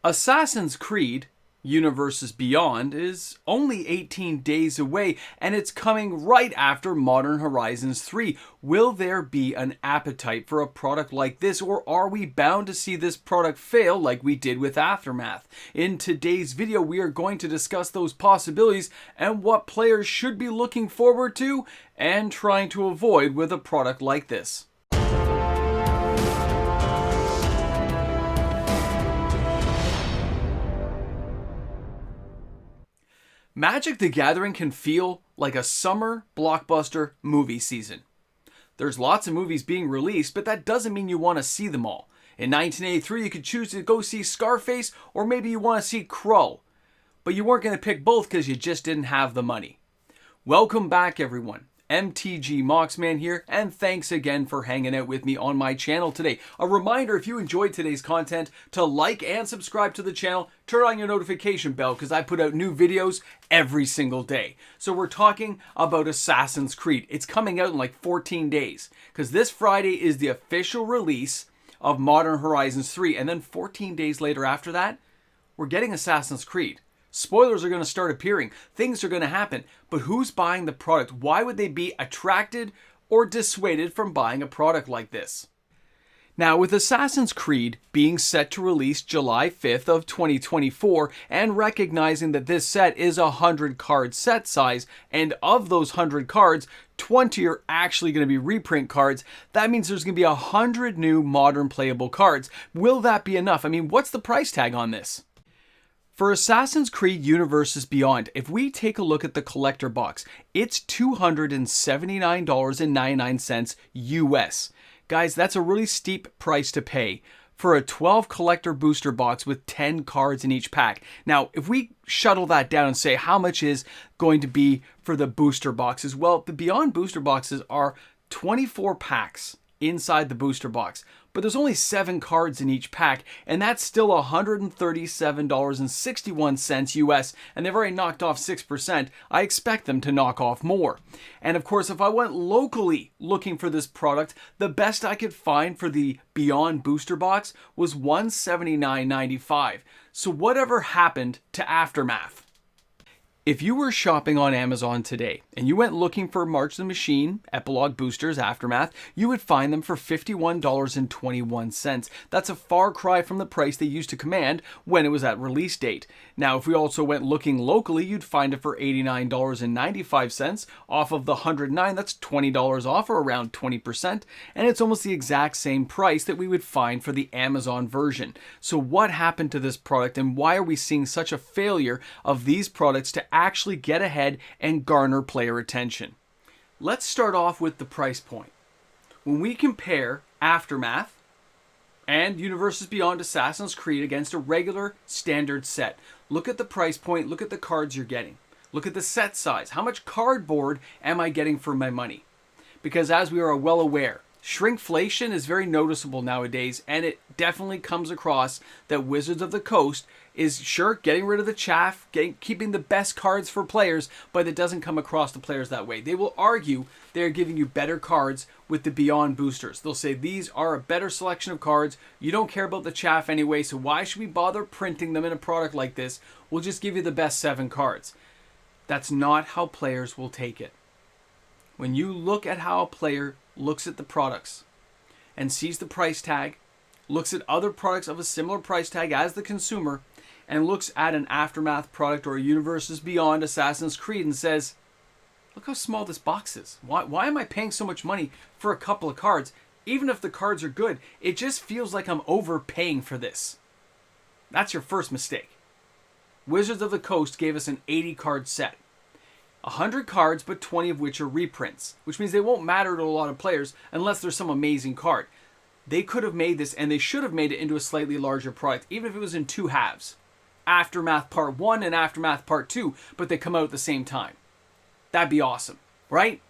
Assassin's Creed Universes Beyond is only 18 days away, and it's coming right after Modern Horizons 3. Will there be an appetite for a product like this, or are we bound to see this product fail like we did with Aftermath? In today's video, we are going to discuss those possibilities and what players should be looking forward to and trying to avoid with a product like this. Magic the Gathering can feel like a summer blockbuster movie season. There's lots of movies being released, but that doesn't mean you want to see them all. In 1983, you could choose to go see Scarface, or maybe you want to see Crow. But you weren't going to pick both because you just didn't have the money. Welcome back, everyone. MTG Moxman here, and thanks again for hanging out with me on my channel today. A reminder, if you enjoyed today's content, to like and subscribe to the channel, turn on your notification bell because I put out new videos every single day. So we're talking about Assassin's Creed. It's coming out in like 14 days because this Friday is the official release of Modern Horizons 3, and then 14 days later after that, we're getting Assassin's Creed. Spoilers are going to start appearing. Things are going to happen. But who's buying the product? Why would they be attracted or dissuaded from buying a product like this? Now, with Assassin's Creed being set to release July 5th of 2024, and recognizing that this set is a 100 card set size, and of those 100 cards, 20 are actually going to be reprint cards, that means there's going to be 100 new modern playable cards. Will that be enough? I mean, what's the price tag on this? For Assassin's Creed Universes Beyond, if we take a look at the collector box, it's $279.99 US. Guys, that's a really steep price to pay for a 12 collector booster box with 10 cards in each pack. Now, if we shuttle that down and say how much is going to be for the booster boxes, well, the Beyond booster boxes are 24 packs inside the booster box, but there's only 7 cards in each pack, and that's still $137.61 US, and they've already knocked off 6%. I expect them to knock off more. And of course, if I went locally looking for this product, the best I could find for the Beyond booster box was $179.95. So whatever happened to Aftermath? If you were shopping on Amazon today and you went looking for March the Machine, Epilogue Boosters, Aftermath, you would find them for $51.21. That's a far cry from the price they used to command when it was at release date. Now, if we also went looking locally, you'd find it for $89.95 off of the 109. That's $20 off, or around 20%. And it's almost the exact same price that we would find for the Amazon version. So what happened to this product, and why are we seeing such a failure of these products to actually get ahead and garner player attention? Let's start off with the price point. When we compare Aftermath and Universes Beyond Assassin's Creed against a regular standard set, look at the price point, look at the cards you're getting, look at the set size. How much cardboard am I getting for my money? Because as we are well aware, shrinkflation is very noticeable nowadays, and it definitely comes across that Wizards of the Coast is sure getting rid of the chaff, keeping the best cards for players, but it doesn't come across to players that way. They will argue they're giving you better cards with the Beyond boosters. They'll say these are a better selection of cards. You don't care about the chaff anyway, so why should we bother printing them in a product like this? We'll just give you the best 7 cards. That's not how players will take it. When you look at how a player looks at the products and sees the price tag, looks at other products of a similar price tag as the consumer, and looks at an Aftermath product or a Universes Beyond Assassin's Creed and says, look how small this box is. Why am I paying so much money for a couple of cards? Even if the cards are good, it just feels like I'm overpaying for this. That's your first mistake. Wizards of the Coast gave us an 80 card set. 100 cards, but 20 of which are reprints, which means they won't matter to a lot of players unless there's some amazing card. They could have made this, and they should have made it into a slightly larger product, even if it was in 2 halves. Aftermath Part 1 and Aftermath Part 2, but they come out at the same time. That'd be awesome, right?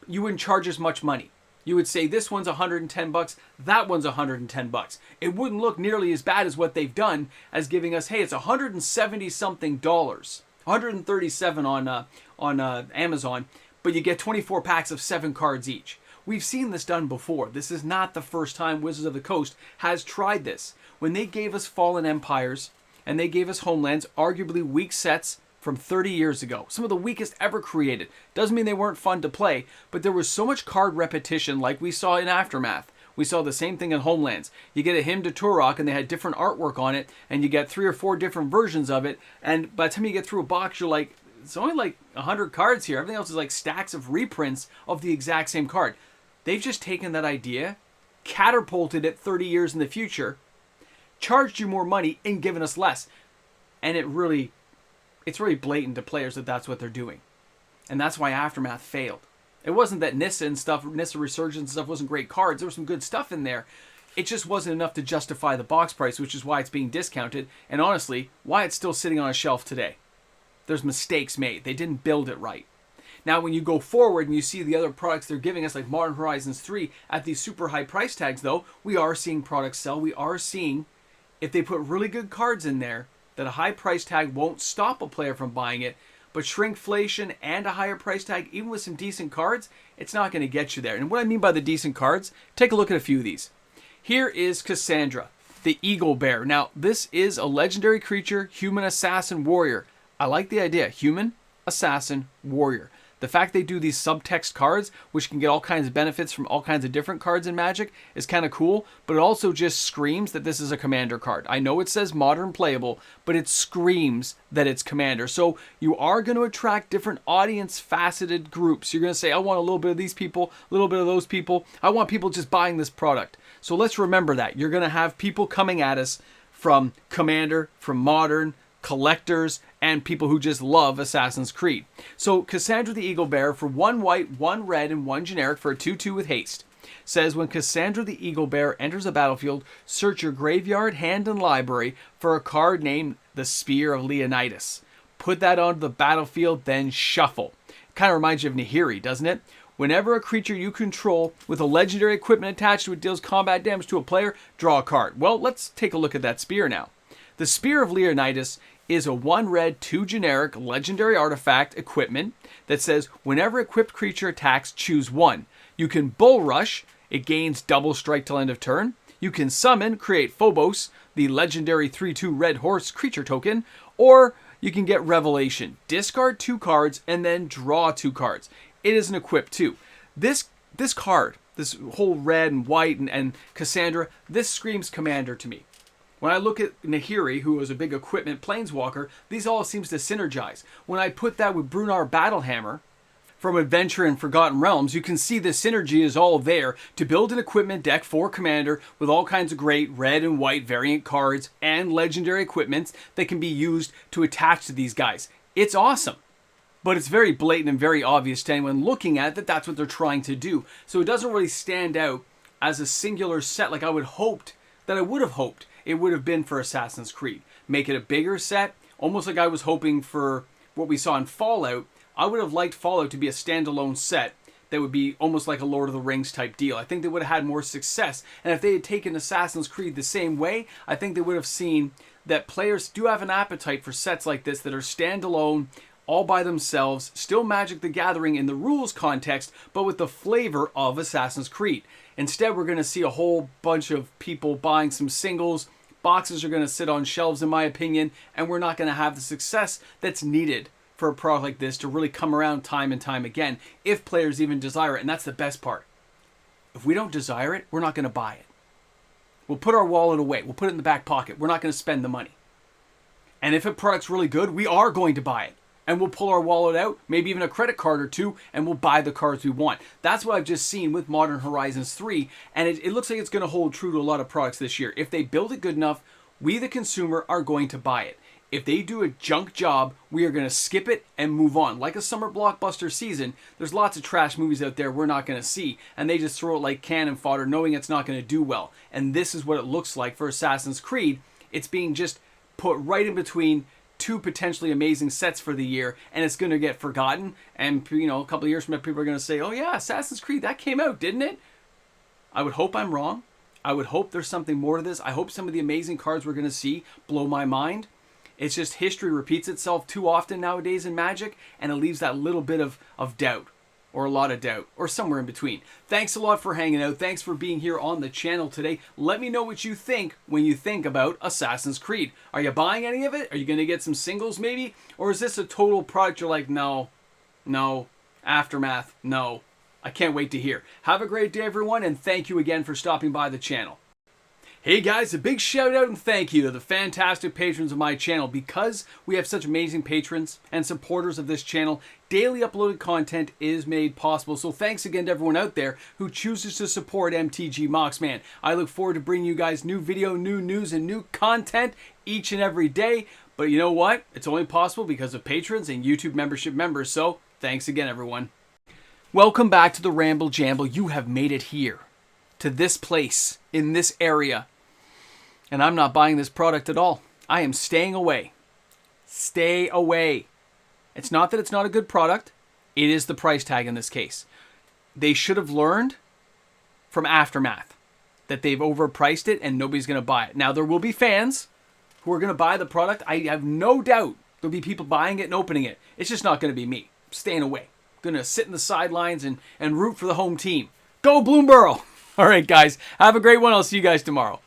You wouldn't charge as much money. You would say this one's $110, that one's $110. It wouldn't look nearly as bad as what they've done as giving us, hey, it's $170 something, $137 on Amazon, but you get 24 packs of 7 cards each. We've seen this done before. This is not the first time Wizards of the Coast has tried this. When they gave us Fallen Empires and they gave us Homelands, arguably weak sets from 30 years ago. Some of the weakest ever created. Doesn't mean they weren't fun to play, but there was so much card repetition like we saw in Aftermath. We saw the same thing in Homelands. You get a Hymn to Turok and they had different artwork on it, and you get 3 or 4 different versions of it, and by the time you get through a box, you're like, it's only like 100 cards here. Everything else is like stacks of reprints of the exact same card. They've just taken that idea, catapulted it 30 years in the future, charged you more money, and given us less. And it's really blatant to players that that's what they're doing. And that's why Aftermath failed. It wasn't that Nissa and stuff, Nissa Resurgence and stuff wasn't great cards. There was some good stuff in there. It just wasn't enough to justify the box price, which is why it's being discounted. And honestly, why it's still sitting on a shelf today. There's mistakes made. They didn't build it right. Now, when you go forward and you see the other products they're giving us, like Modern Horizons 3, at these super high price tags, though, we are seeing products sell. We are seeing, if they put really good cards in there, that a high price tag won't stop a player from buying it. But shrinkflation and a higher price tag, even with some decent cards, it's not going to get you there. And what I mean by the decent cards, take a look at a few of these. Here is Cassandra, the Eagle Bear. Now, this is a legendary creature, human assassin warrior. I like the idea, human assassin warrior. The fact they do these subtext cards, which can get all kinds of benefits from all kinds of different cards in Magic, is kind of cool, but it also just screams that this is a Commander card. I know it says Modern Playable, but it screams that it's Commander. So you are going to attract different audience-faceted groups. You're going to say, I want a little bit of these people, a little bit of those people. I want people just buying this product. So let's remember that. You're going to have people coming at us from Commander, from Modern, collectors, and people who just love Assassin's Creed. So Cassandra the Eagle Bearer, for 1 white, 1 red, and 1 generic for a 2/2 with haste, says when Cassandra the Eagle Bearer enters a battlefield, search your graveyard, hand, and library for a card named the Spear of Leonidas. Put that onto the battlefield, then shuffle. Kind of reminds you of Nahiri, doesn't it? Whenever a creature you control with a legendary equipment attached to it deals combat damage to a player, draw a card. Well, let's take a look at that spear now. The Spear of Leonidas is a 1 red, 2 generic legendary artifact equipment that says whenever equipped creature attacks, choose 1. You can Bull Rush, it gains double strike till end of turn. You can summon, create Phobos, the legendary 3/2 red horse creature token, or you can get Revelation, discard 2 cards and then draw 2 cards. It is an equip too. This card, this whole red and white and Cassandra, this screams Commander to me. When I look at Nahiri, who was a big equipment planeswalker, these all seems to synergize. When I put that with Brunar Battlehammer from Adventure in Forgotten Realms, you can see the synergy is all there to build an equipment deck for Commander with all kinds of great red and white variant cards and legendary equipments that can be used to attach to these guys. It's awesome. But it's very blatant and very obvious to anyone looking at it that that's what they're trying to do. So it doesn't really stand out as a singular set like I would have hoped it would have been for Assassin's Creed. Make it a bigger set, almost like I was hoping for what we saw in Fallout. I would have liked Fallout to be a standalone set that would be almost like a Lord of the Rings type deal. I think they would have had more success. And if they had taken Assassin's Creed the same way, I think they would have seen that players do have an appetite for sets like this that are standalone, all by themselves, still Magic the Gathering in the rules context, but with the flavor of Assassin's Creed. Instead, we're going to see a whole bunch of people buying some singles. Boxes are going to sit on shelves, in my opinion, and we're not going to have the success that's needed for a product like this to really come around time and time again, if players even desire it. And that's the best part. If we don't desire it, we're not going to buy it. We'll put our wallet away. We'll put it in the back pocket. We're not going to spend the money. And if a product's really good, we are going to buy it. And we'll pull our wallet out, maybe even a credit card or 2, and we'll buy the cards we want. That's what I've just seen with Modern Horizons 3, and it looks like it's going to hold true to a lot of products this year. If they build it good enough, we the consumer are going to buy it. If they do a junk job, we are going to skip it and move on. Like a summer blockbuster season, there's lots of trash movies out there we're not going to see, and they just throw it like cannon fodder knowing it's not going to do well. And this is what it looks like for Assassin's Creed. It's being just put right in between 2 potentially amazing sets for the year, and it's going to get forgotten. And, a couple of years from now, people are going to say, oh yeah, Assassin's Creed, that came out, didn't it? I would hope I'm wrong. I would hope there's something more to this. I hope some of the amazing cards we're going to see blow my mind. It's just history repeats itself too often nowadays in Magic, and it leaves that little bit of doubt. or a lot of doubt, or somewhere in between. Thanks a lot for hanging out. Thanks for being here on the channel today. Let me know what you think when you think about Assassin's Creed. Are you buying any of it? Are you going to get some singles maybe? Or is this a total product you're like, no, Aftermath, no. I can't wait to hear. Have a great day, everyone, and thank you again for stopping by the channel. Hey guys, a big shout out and thank you to the fantastic patrons of my channel. Because we have such amazing patrons and supporters of this channel, daily uploaded content is made possible. So thanks again to everyone out there who chooses to support MTG Moxman. I look forward to bringing you guys new video, new news, and new content each and every day. But you know what? It's only possible because of patrons and YouTube membership members. So thanks again, everyone. Welcome back to the Ramble Jamble. You have made it here, to this place, in this area. And I'm not buying this product at all. I am staying away. Stay away. It's not that it's not a good product. It is the price tag in this case. They should have learned from Aftermath that they've overpriced it and nobody's going to buy it. Now, there will be fans who are going to buy the product. I have no doubt there'll be people buying it and opening it. It's just not going to be me. I'm staying away. I'm going to sit in the sidelines and root for the home team. Go Bloomborough! All right, guys. Have a great one. I'll see you guys tomorrow.